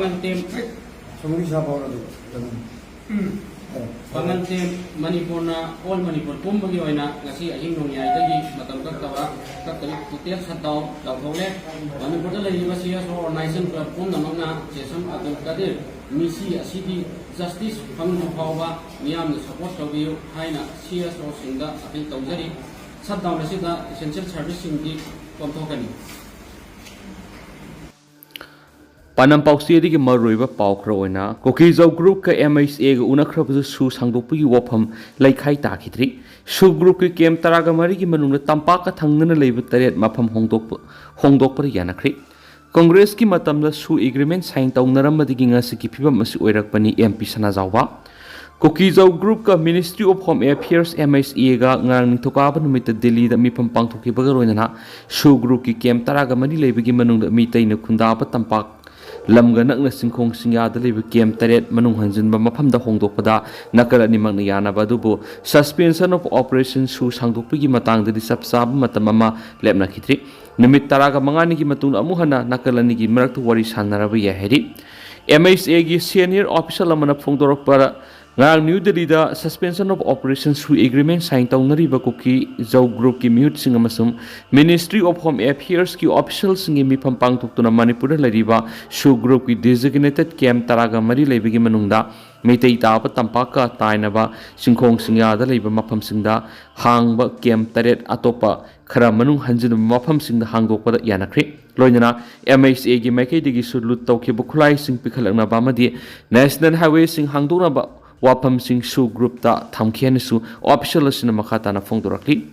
Pangantem Pangantem Manipur na all Manipur pumba gi oina ngasi ahing nong yai dagi matam kak tawa kak kali putir sadau laothokhre Manipur da laiba sia so organization platform namna session adul kadir misi asidi justice famnu phawa miyam support tawiu haina sia so singa apil tawjari sadau nasida essential service singi komthokani Panam Pausi di Maruiba Paukroina, Kokizo Group ka MSA Unakrab Su Sangopi Wapam, like Haitakitri, Su Group came Taragamari Manuna Tampaka Tangana Labor Mapam Hongdok Yanakri. Congress ki matam da Su agreement signed down Naramadiginga Sikipiba Masuerakpani MP Sanazawa. Kokizo Group ka Ministry of Home Affairs MSA ga ngang Tokaban mit Delhi da Mipam Pangtoki Bagarona, Su Group ki came Taragamari Labigi Manung Mita in Kundaba Tampak. Lamga nak na singkong singa dali kem taret manung hanjin ba mafam da hongdok pada nakala ni mang yana ba dubo suspension of operation su sangdok gi matang dali sapsab matamama lepna khitri nimit taraga mangani gi matung amuhana nakala ni gi marak wari sanara ba ya heri MSA gi senior official amana phongdorok para ngang New Delhi da suspension of operations through agreement sign tawnari ba koki Zau Group ki mute singa masum Ministry of Home Affairs ki officials singi mi pampang tuktuna Manipur lariba Su Group ki designated camp taraga mari leibigi manungda Meitei tapa tampaka tainaba singkong singa da leiba mafam singda hangba camp taret atopa khara manung hanjin mafam singda hangdokpa da yanakri loinana MSA gi maikei digi sulut tawki bukhulai sing pikhalakna ba madi National Highway sing hangdokna ba Wapam Singh Su Group ta Thamkhian su official asina makata na phongdorakli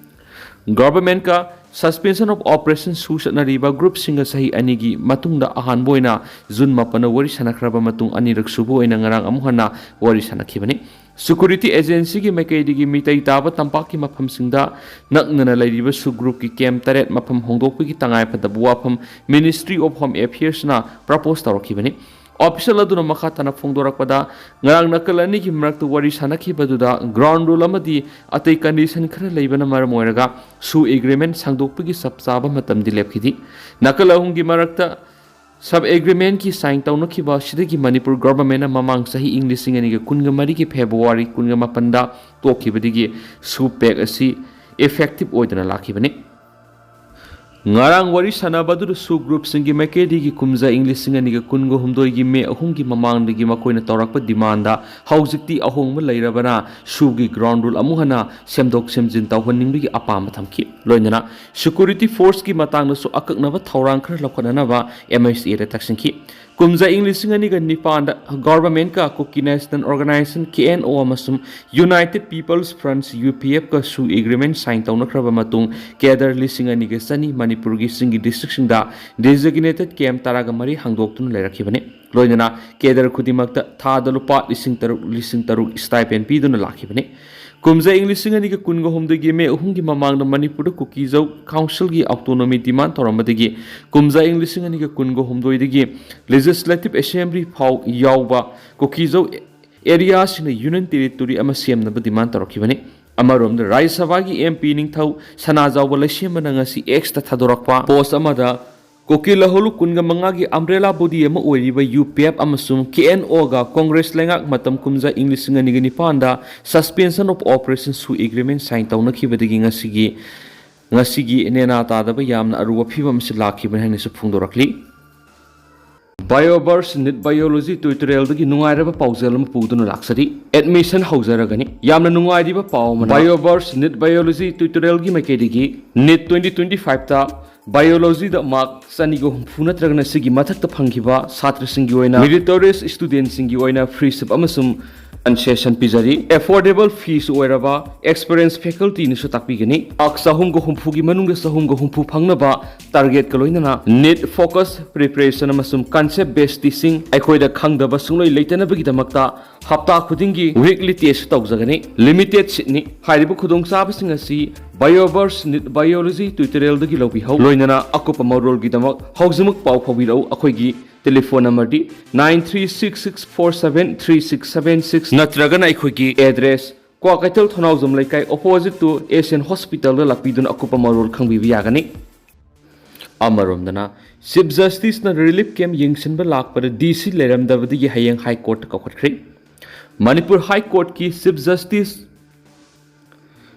government ka suspension of operation su satnariba group singa sahi anigi matungda ahan boina June mapana wari sanakraba matung anirak subu oina ngarang amuhana wari sanakhibani security agency ki maikei digi mitai taba tampaki mafam singda naknana lairiba Su Group ki camp taret mafam hongdokpi ki tangai padabu wapam Ministry of Home Affairs na propose tarakhibani Official aduna makhatana phongdorakpada ngarang nakalani ki maraktu wari sanakhi baduda ground rule amadi atei condition khara leibana maram oiraga su agreement sangdokpigi sapsaba matam dilepkhidi nakalahung gi marakta sub agreement ki sign tawnakhi ba sidagi Manipur government mamang sahi English singani ga kunga mari ki February kunga mapanda tokhibadigi su pack asi effective oidana lakhibani Ngarang wari sanabadu Su Group singi maikedi gi kumza English singani ga kungo humdoi gi me ahung gi mamang digi makoina tawrakpa demanda haujikti ahong ma leirabana Su gi ground rule amuhana semdok semjin tawhonning gi apam thamki loinana security force gi matang su akaknaba thawrang khar lakhanana ba MSA re taksingki kumza English singani ga nipanda government ka Koki National Organization KNO amasum United People's Front UPF ka su agreement sign tawnakraba matung kedar lisingani ga sani Manipur gi singi district singda designated camp taraga mari hangdoktun leirakhibani loinana kedar khudimakta thada lupa lising taruk stipend piduna lakhibani kumza English singani ga kungo homdagi me uhungi mamangna Manipur Koki Zau council gi autonomy demand thoramadagi kumza English singani ga kungo homdoidagi legislative assembly phau yawba Koki Zau area sina union territory ama semna ba demand thorakhibani Amarom the Rai Sabha gi MP ningthau Sanajau Balashimana ngasi X ta thadorakpa post amada Koki Laholu kunga mangagi umbrella body ama oiriba UPF amasum KNO ga Congress lengak matam kumza English ngani gani panda suspension of operations su agreement sign tawnakhibadigi ngasigi nena ta da ba yamna aruwa phibam si lakhibani haina su phungdorakli Bioverse Knit Biology tutorial dagi nungairaba pauzalam puduna laksari admission hauzaragani yamna nungairiba pawmana Bioverse Knit Biology tutorial gi makedigi NET 2025 ta biology da mark sanigo humfuna tragna sigi mathak ta phangkiba satra singi oina meritorious student singi oina free sub amasum concession pizari affordable fees oiraba experience faculty ni su takpigani aksahum go humfugi manunga sahum go humfu phangnaba target kaloina net focus preparation amasum concept based teaching aikoida khangdaba sungloi leitana bagi damakta hapta khudingi weekly test tawjagani limited ni hairibu khudong sabasing asi Bioverse Knit Biology tutorial dagi lobi hau loinana akupa marol gi damak haujumuk pau phawirau akhoi telephone number di 9366473676 natragana akhoi gi address Kwakaital Thonaujum Laikai opposite to Asian Hospital la lakpidun akupa marol khangbi yagani अमरोमदना chief justice न relief camp यंगसिनब लापर DC लेरमदबदगी हयेंग high court कौखट्रे Manipur high court की chief justice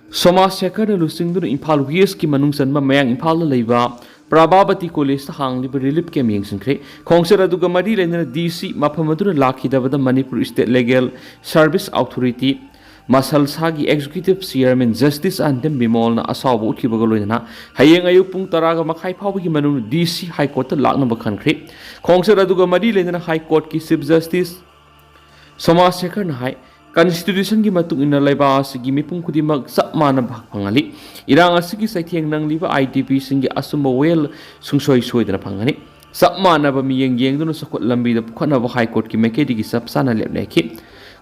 Somashekar लुसिंगदुन Imphal west की मनुंग चनब मयांग इम्फाल लेबा प्रभावती कॉलेज हांगलिब रिलीफ कैम्प यंगसिनख्रे खोंसर अदुगा मरी लेना डीसी मफम अदुन लाखिदबद Manipur state legal service authority मसलसागी executive chairman justice Andam Bimol असाब उठीबग लोइना हयेंग अयुक पुंग तरागा मखाई फावगी मनुंग डीसी हाई कोर्ट लाकनब खनख्रे खोंसर अदुगा मरी लेना हाई कोर्ट की chief justice Somashekar high constitution की मतुंग इन लेबासी मिपुं खुदिमक चप मानब हक फंगली इरांग असगी सैथेंग नंगलिबा आईटीपी सिंगी असुम वेल सुंगसोय सोयदना फंगनी चप मानब मियेंग येंगदुन सखोट लंबी फुखनब हाई कोर्ट की मेकेडी की सब साना लेपनेखि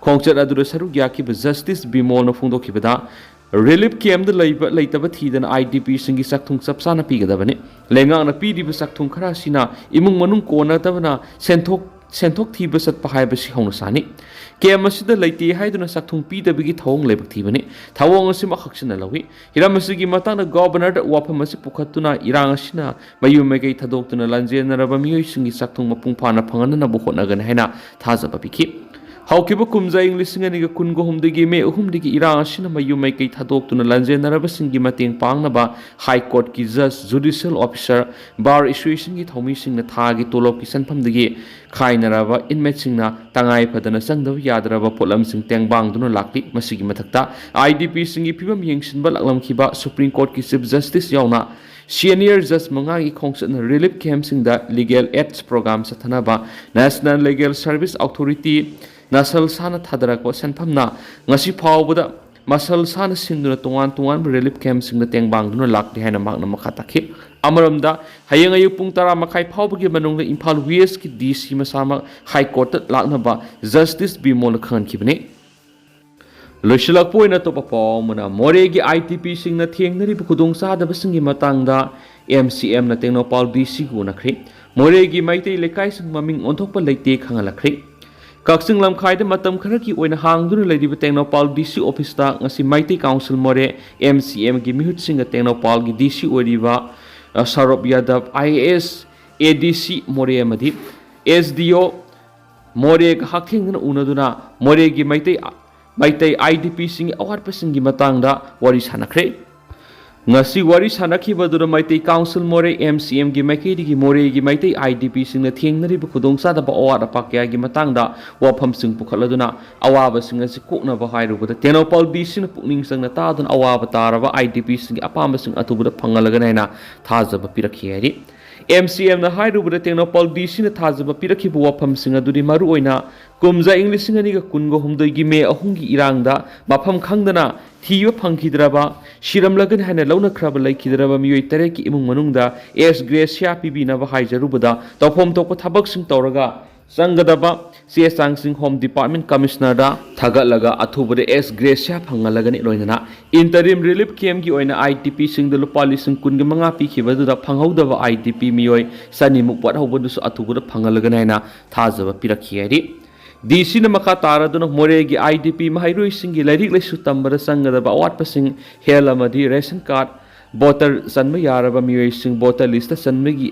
खोंचर अदुर सरुक याखिब जस्टिस बिमोल फोंदोखिबदा रिलीफ कैम्प लेतब थीदन आईटीपी सिंगी सक्थुंग चप साना पीगदबने लेंगांगना पीरिब सक्थुंग खरा सिना इमुंग मनुंग कोनतबना सेंथोक थीब चटप हाइबसि हौना सानी कैम्प असिदा लेते हाइदुना सक्थुंग पीदबगी थौंग लेबक थीबने थौंग असिम अखक्सना लवी हिराम असिगी मतांग गवर्नर वाफम असि पुखत्तुना इरांग असिना मयु मेगै थदोक्तुना लंजेनरब मियोइसिंगी सक्थुंग मपुंग फाना फंगनना होटनगन हाइना थाजब पिखि हौकिब कुमजा इंग्लिसिंग अनिगा कुनगो हुमदगी मे अहुमदगी इरांग असिना मयु मेगै थदोक्तुना लंजेनरबसिंगी मतेंग पांगनबा हाई कोर्ट की जज जुडिशियल ऑफिसर बार एसोसिएशन की थौमीसिंगना थागी तोलोब की सनफमदगी खाइनरबा इनमेटसिंगना तंगाई फदना संगदब यादरबा पोलमसिंग तेंगबांगदुना लाक्ली मसिगी मथक्ता आईडीपी सिंगी फिबम यंगसिनबा लक्लमखिबा सुप्रीम कोर्ट की चीफ जस्टिस यावना सीनियर जज मंगागी खोंगसन रिलीफ कैम्पसिंगदा लीगल एड्स प्रोग्राम सथनबा नेशनल लीगल सर्विस अथॉरिटी नसल साना थादरको सेनफमना ngasi फावबदा मसल साना सिंदुना तोंगान तोंगान रिलीफ कैम्पसिंगदा तेंगबांगदुना लाक्ली हाइना मागना मखा ताखि अमरमदा हयेंग अयुक पुंग तरा मखाई फावबगी मनोंगदा इम्फाल वेस्ट की डीसी मसामा हाई कोर्ट लाक्नबा जस्टिस बिमोल खनखिबने लोइसलकपोइना तोपा पावमना मोरेगी आईटीपी सिंगना थेंगनरिब खुदोंग सादबसिंगी मतंगदा एमसीएम ना तेंगनोपाल डीसी गुनखरे मोरेगी माइते लेकाई सिंग ममिंग ओंथोकपा लेते खंगलखरे कक्सिंग लमखाइद मतम खर की ओइना हांगदुन लेदिब तेंगनोपाल डीसी ऑफिसता ngasi Meitei council Moreh MCM की मिहुत सिंग तेंगनोपाल की डीसी ओरिबा सौरभ यादव आईएएस एडीसी मोरे अमदि एसडीओ मोरे हाथेंगन उनदुना मोरे की माइते आईडीपी सिंग अवारप सिंग मतंगदा वरी सानखरे ngasi wari sanakibaduna maitei council more MCM gi maikedi gi more gi maitei IDP sing na thiengnari bu khudong sa da ba awara pakya gi matangda wafam sing pukhaladuna awaba sing asi kokna ba hairu bu tenopal DC na pukning sang na ta dun awaba taraba IDP sing apamba sing atubu da phangalaga naina thajaba pirakhi hari MCM na hairu bu tenopal DC na thajaba pirakhi bu wafam sing aduri maru oina kumza english sing ani ga kungo humdoi gi me ahungi irangda mafam khangdana thiba phangkidraba shiramlagan hana launa khraba laikhidraba miyoi tare ki imung manungda S Gracia pibina ba haijarubada tawphom tokpa thabak sing tawraga sangadaba se sangsing home department commissioner da thagalaga athubade S Gracia phangalagani loinana interim relief camp gi oina ITP sing da lupa lising kun gi manga pi khibadu da phanghaudaba ITP miyoi sanimuk pat hobadu su athubada phangalagana haina thajaba pirakhi ari DC na maka taraduna moregi IDP mahairoi singi lairik laisu tambara sangadaba awatpasing helamadi ration card voter sanma yaraba miyoi sing voter list sanmagi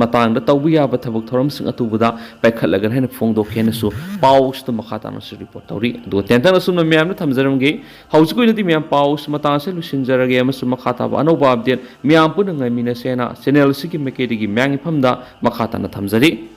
matangda tawbu yaba thabak thoram sing atubuda paikhatlagan hena phongdokhena su paus to maka tana su report tawri do tentana sumna miyam na thamjaramge hausukoi nati miyam paus matang se lusinjarage amasu maka taba anoba update miyam pun ngai mina sena channel sigi mekedi gi myang famda maka tana thamjari